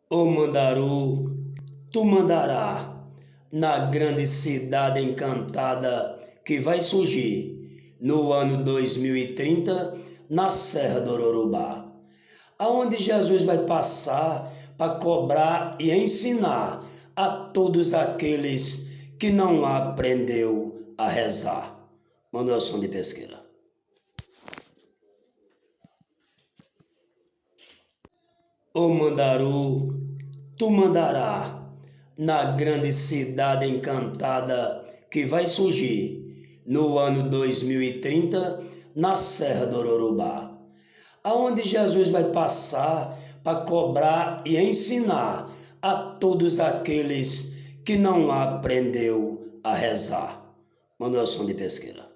Ô Mandaru, tu mandará na grande cidade encantada que vai surgir no ano 2030 na Serra do Ororubá, aonde Jesus vai passar para cobrar e ensinar a todos aqueles que não aprendeu a rezar. Manuelson de Pesqueira. Ô Mandaru, tu mandará na grande cidade encantada que vai surgir no ano 2030 na Serra do Ororubá, aonde Jesus vai passar para cobrar e ensinar a todos aqueles que não aprendeu a rezar. Manuelson de Pesqueira.